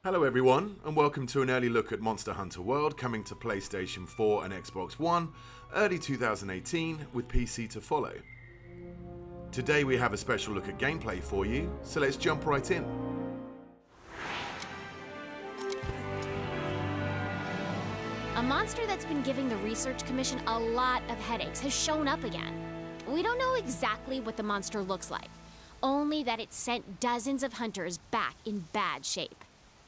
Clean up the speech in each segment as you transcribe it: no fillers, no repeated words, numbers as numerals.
Hello everyone, and welcome to an early look at Monster Hunter World, coming to PlayStation 4 and Xbox One, early 2018, with PC to follow. Today we have a special look at gameplay for you, so let's jump right in. A monster that's been giving the Research Commission a lot of headaches has shown up again. We don't know exactly what the monster looks like, only that it sent dozens of hunters back in bad shape.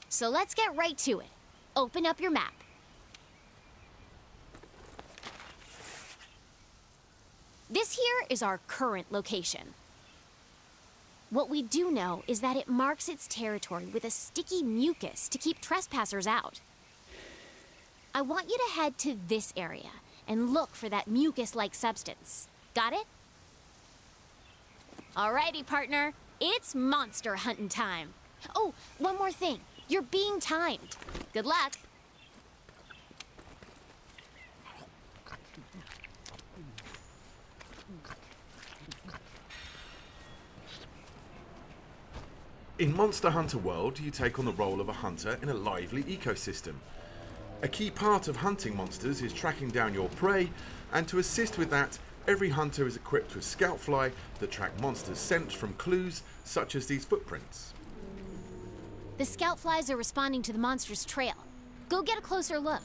So let's get right to it. Open up your map. This here is our current location. What we do know is that it marks its territory with a sticky mucus to keep trespassers out. I want you to head to this area and look for that mucus-like substance. Got it? Alrighty, partner. It's monster hunting time. Oh, one more thing. You're being timed. Good luck. In Monster Hunter World, you take on the role of a hunter in a lively ecosystem. A key part of hunting monsters is tracking down your prey, and to assist with that, every hunter is equipped with scoutfly that track monsters' scent from clues such as these footprints. The scout flies are responding to the monster's trail. Go get a closer look.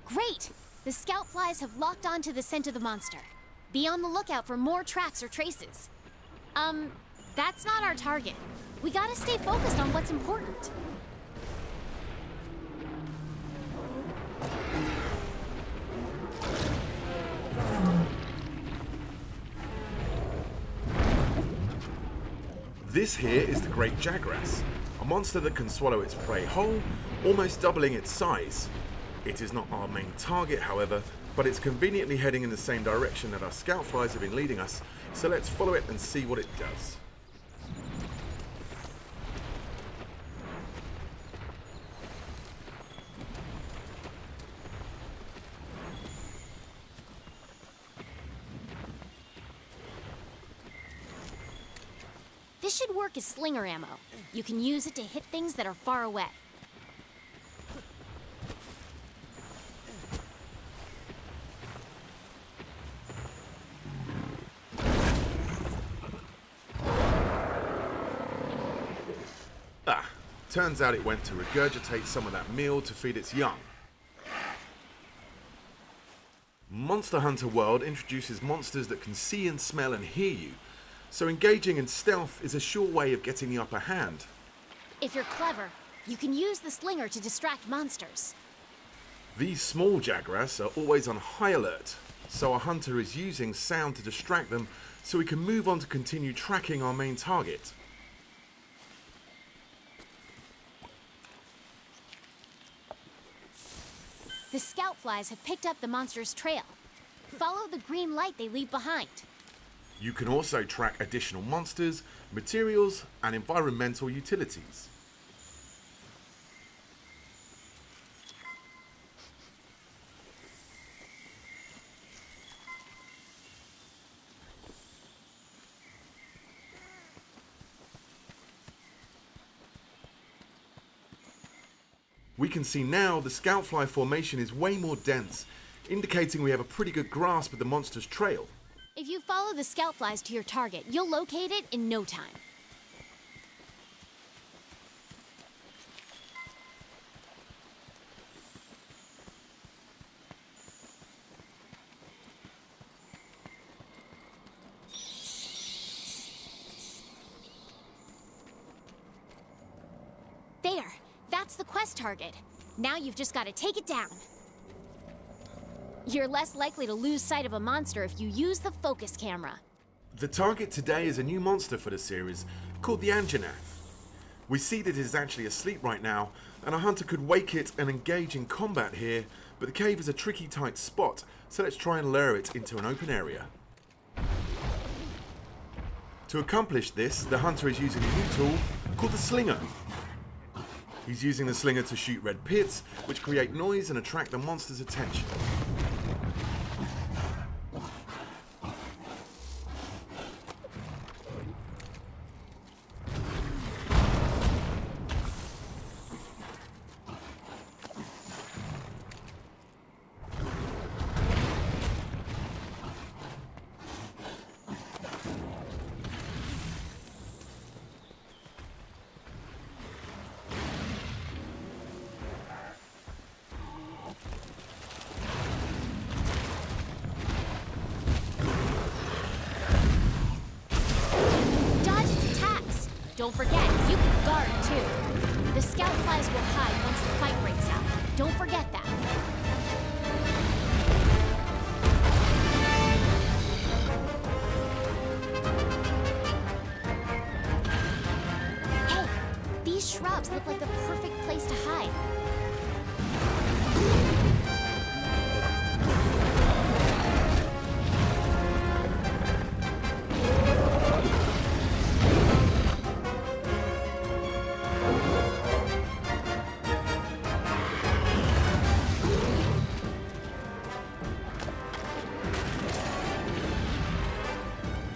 Great! The scout flies have locked onto the scent of the monster. Be on the lookout for more tracks or traces. That's not our target. We gotta stay focused on what's important. This here is the Great Jagras, a monster that can swallow its prey whole, almost doubling its size. It is not our main target, however, but it's conveniently heading in the same direction that our scout flies have been leading us, so let's follow it and see what it does. This should work as slinger ammo. You can use it to hit things that are far away. Turns out it went to regurgitate some of that meal to feed its young. Monster Hunter World introduces monsters that can see and smell and hear you, so engaging in stealth is a sure way of getting the upper hand. If you're clever, you can use the slinger to distract monsters. These small Jagras are always on high alert, so our hunter is using sound to distract them so we can move on to continue tracking our main target. The scout flies have picked up the monster's trail. Follow the green light they leave behind. You can also track additional monsters, materials, and environmental utilities. We can see now the scoutfly formation is way more dense, indicating we have a pretty good grasp of the monster's trail. If you follow the scout flies to your target, you'll locate it in no time. There! That's the quest target. Now you've just got to take it down. You're less likely to lose sight of a monster if you use the focus camera. The target today is a new monster for the series, called the Anjanath. We see that it is actually asleep right now, and a hunter could wake it and engage in combat here, but the cave is a tricky tight spot, so let's try and lure it into an open area. To accomplish this, the hunter is using a new tool called the Slinger. He's using the Slinger to shoot red pits, which create noise and attract the monster's attention. Don't forget, you can guard too. The scout flies will hide once the fight breaks out. Don't forget that. Hey, these shrubs look like the perfect place to hide.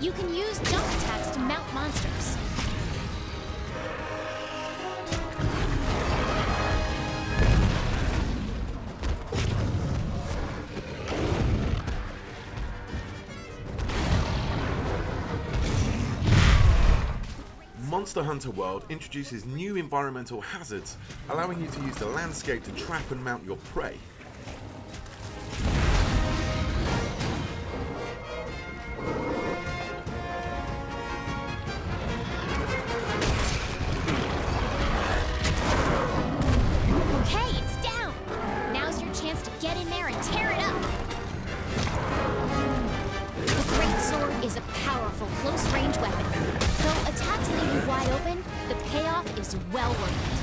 You can use jump attacks to mount monsters. Monster Hunter World introduces new environmental hazards, allowing you to use the landscape to trap and mount your prey. Okay, it's down! Now's your chance to get in there and tear it up! The Great Sword is a powerful, close-range weapon. Though attacks leave you wide open, the payoff is well worth it.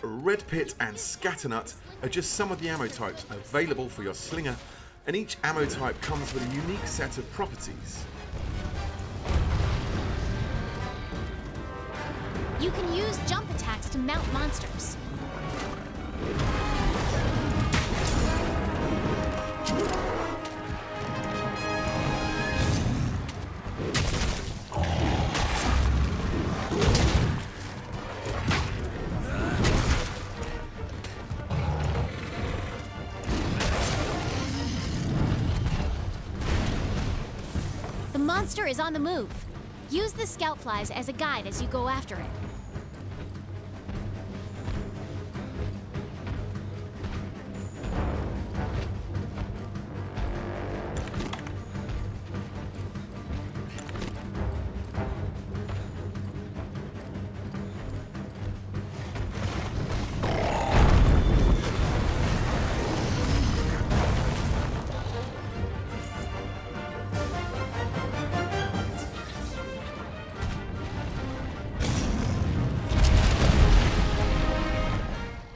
Red Pit and Scatternut are just some of the ammo types available for your slinger, and each ammo type comes with a unique set of properties. You can use jump attacks to mount monsters. The monster is on the move. Use the scout flies as a guide as you go after it.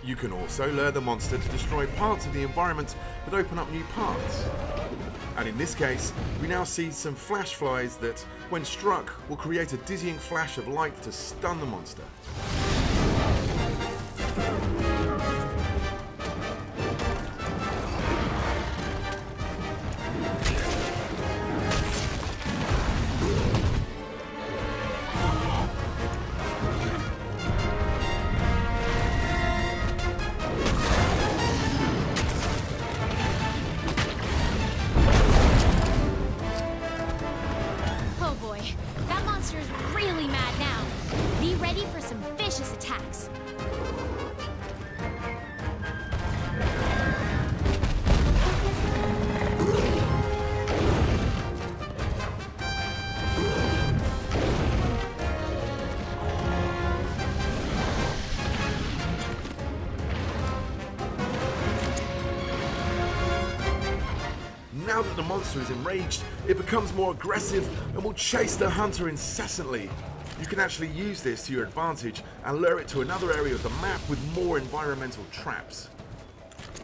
You can also lure the monster to destroy parts of the environment that open up new paths. And in this case, we now see some flash flies that, when struck, will create a dizzying flash of light to stun the monster. Oh boy, that monster's really mad now. Be ready for some vicious attacks. Now that the monster is enraged, it becomes more aggressive and will chase the hunter incessantly. You can actually use this to your advantage and lure it to another area of the map with more environmental traps.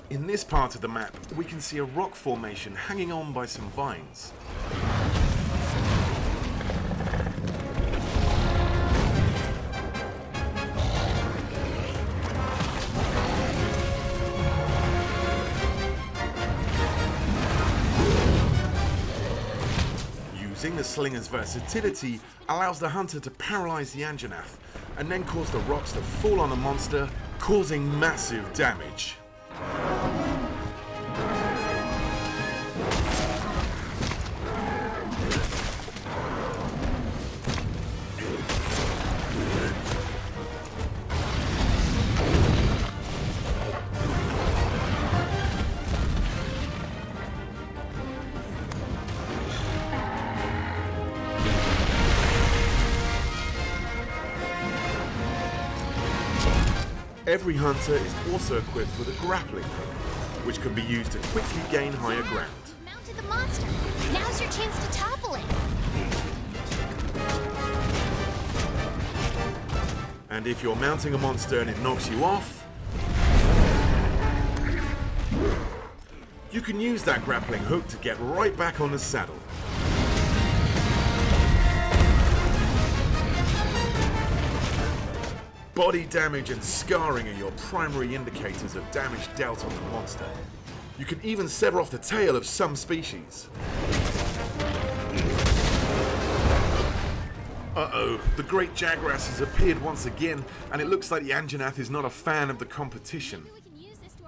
In this part of the map, we can see a rock formation hanging on by some vines. using the slinger's versatility allows the hunter to paralyze the Anjanath and then cause the rocks to fall on the monster, causing massive damage. Every hunter is also equipped with a grappling hook, which can be used to quickly gain higher ground. You've mounted the monster. Now's your chance to topple it. And if you're mounting a monster and it knocks you off, you can use that grappling hook to get right back on the saddle. Body damage and scarring are your primary indicators of damage dealt on the monster. You can even sever off the tail of some species. Uh-oh, the Great Jagras has appeared once again, and it looks like the Anjanath is not a fan of the competition.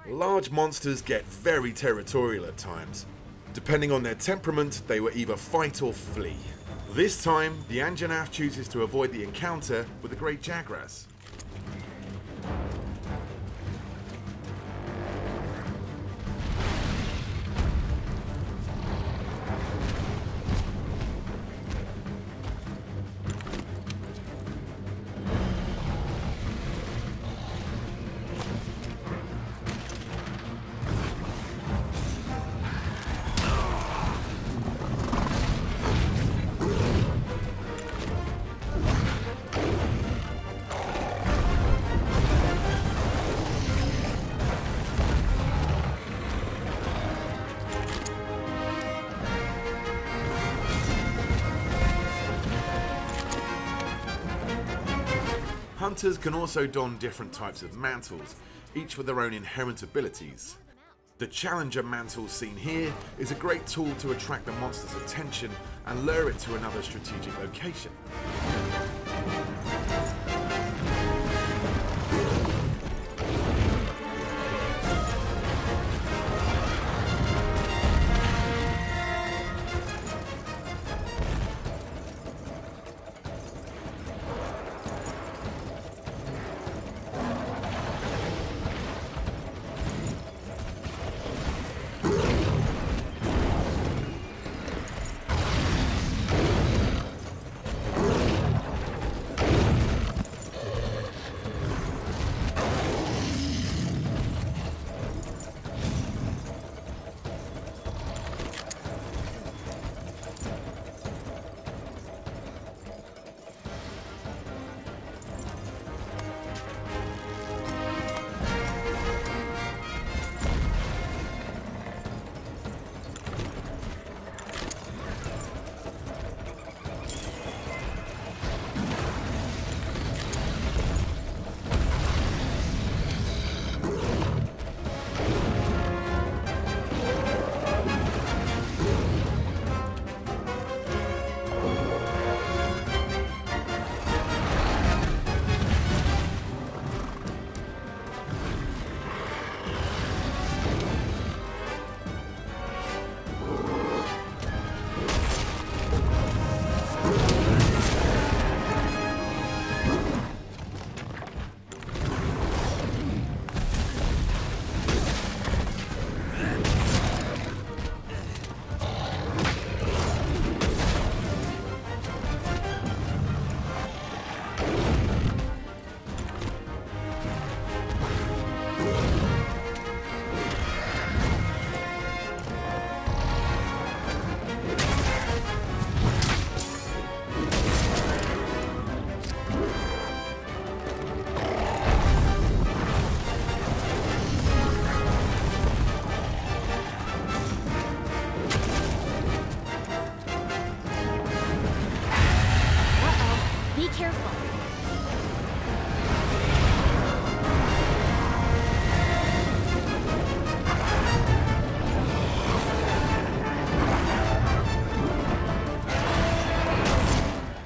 Large monsters get very territorial at times. Depending on their temperament, they will either fight or flee. This time, the Anjanath chooses to avoid the encounter with the Great Jagras. Hunters can also don different types of mantles, each with their own inherent abilities. The Challenger mantle seen here is a great tool to attract the monster's attention and lure it to another strategic location.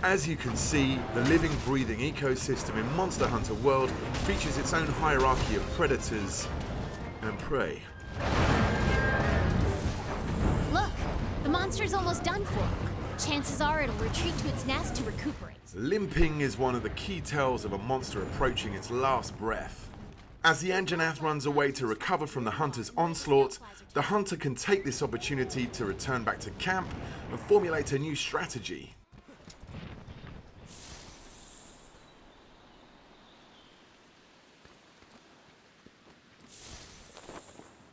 As you can see, the living, breathing ecosystem in Monster Hunter World features its own hierarchy of predators and prey. Look, the monster's almost done for. Chances are it'll retreat to its nest to recuperate. Limping is one of the key tells of a monster approaching its last breath. As the Anjanath runs away to recover from the hunter's onslaught, the hunter can take this opportunity to return back to camp and formulate a new strategy.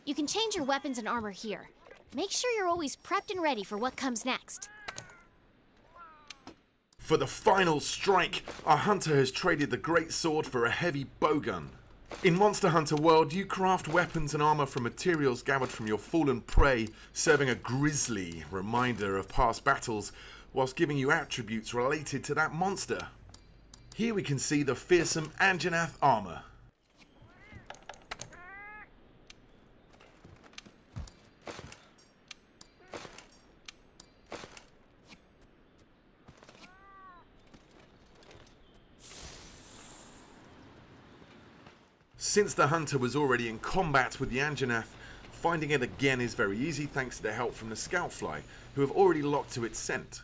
You can change your weapons and armor here. Make sure you're always prepped and ready for what comes next. For the final strike, our hunter has traded the great sword for a heavy bowgun. In Monster Hunter World, you craft weapons and armor from materials gathered from your fallen prey, serving a grisly reminder of past battles, whilst giving you attributes related to that monster. Here we can see the fearsome Anjanath armor. Since the hunter was already in combat with the Anjanath, finding it again is very easy thanks to the help from the Scoutfly, who have already locked to its scent.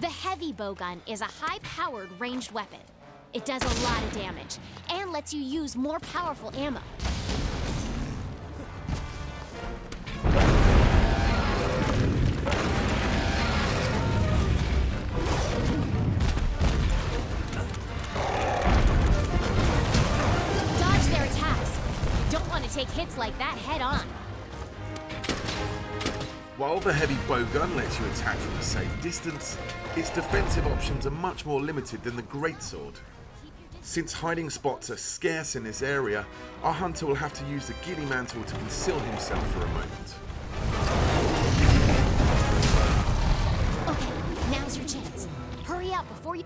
The heavy bowgun is a high-powered ranged weapon. It does a lot of damage and lets you use more powerful ammo. Dodge their attacks. You don't want to take hits like that head on. While the heavy bowgun lets you attack from a safe distance, its defensive options are much more limited than the greatsword. Since hiding spots are scarce in this area, our hunter will have to use the ghillie mantle to conceal himself for a moment. Okay, now's your chance. Hurry up before you...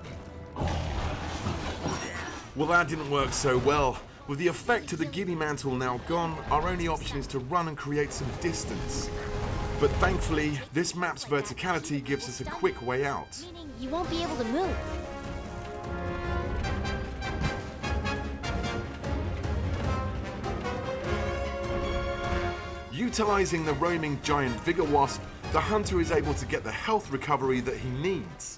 Well, that didn't work so well. With the effect of the ghillie mantle now gone, our only option is to run and create some distance. But thankfully, this map's verticality gives us a quick way out. Meaning you won't be able to move. Utilizing the roaming giant Vigor Wasp, the hunter is able to get the health recovery that he needs.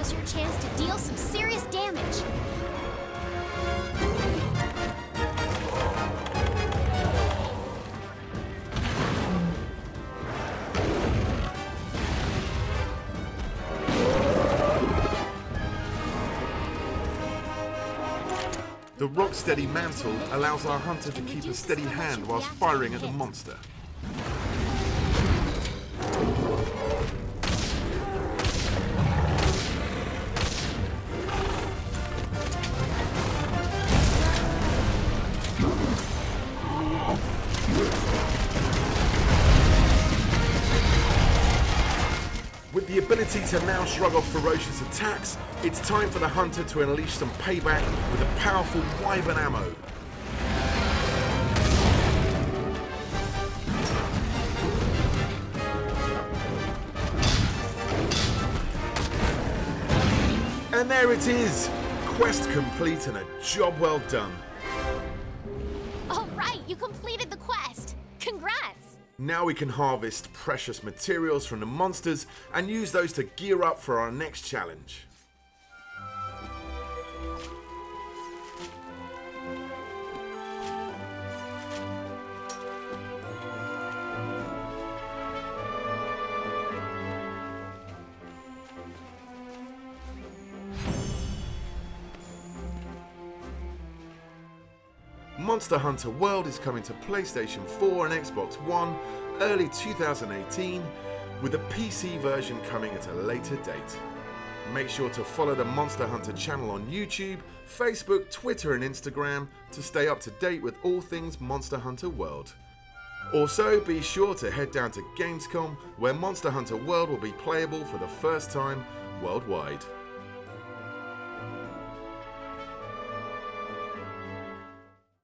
Now's your chance to deal some serious damage. The rock-steady mantle allows our hunter to keep a steady hand whilst firing at the monster. With the ability to now shrug off ferocious attacks, it's time for the hunter to unleash some payback with a powerful wyvern ammo. And there it is! Quest complete and a job well done. All right, you completed the quest. Congrats! Now we can harvest precious materials from the monsters and use those to gear up for our next challenge. Monster Hunter World is coming to PlayStation 4 and Xbox One early 2018, with a PC version coming at a later date. Make sure to follow the Monster Hunter channel on YouTube, Facebook, Twitter and Instagram to stay up to date with all things Monster Hunter World. Also, be sure to head down to Gamescom, where Monster Hunter World will be playable for the first time worldwide.